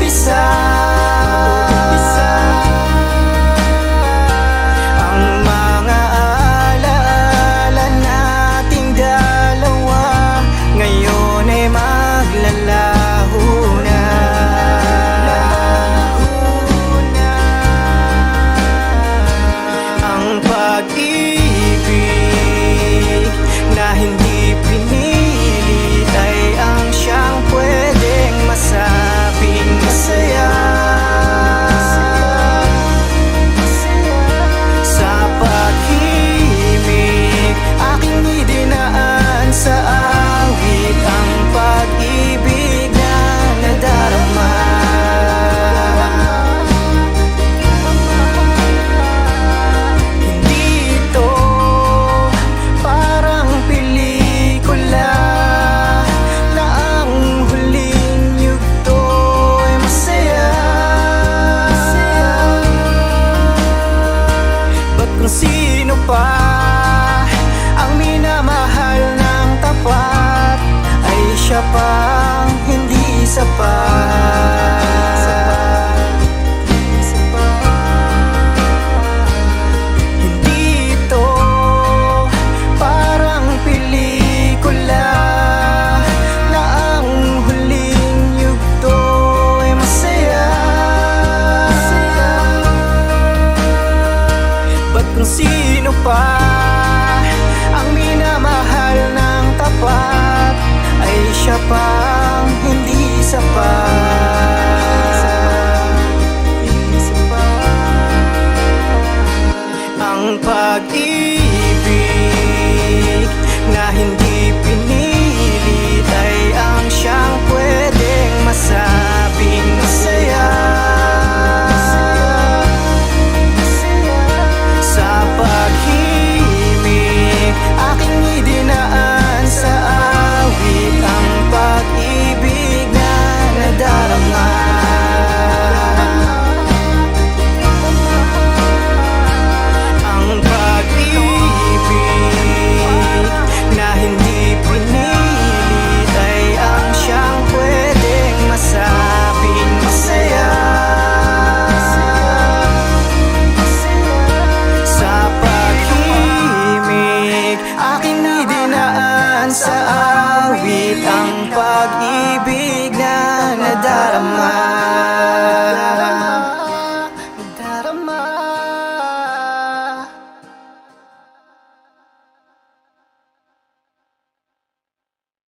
umpisa. Ang mga alaala nating dalawa ngayon ay maglalaho na. Ang pag-ibig na hindi pinilit ay ang siyang pwedeng masabing masaya. Sa pag-ibig aking idinaan sa awit ang pag-ibig na nadarama. Hindi ito parang pelikula na ang huling yugto ay masaya. Ba't kung sino pa ang minamahal ng tapat ay siya pang hindi sapat. Hindi ito parang pelikula na ang huling yugto ay masaya. Ba't kung sino pa ang minamahal ng tapat ay siya pang hindi sapat. Ang pag-ibig na hindi pinilit ay ang siyang pwedeng masabing masaya. Sa pag-ibig aking idinaan sa awit ang pag-ibig na nadarama. Ang pag-ibig na hindi pinilit ay ang siyang pwedeng masabing masaya. Sa pag-ibig aking idinaan sa awit ang pag-ibig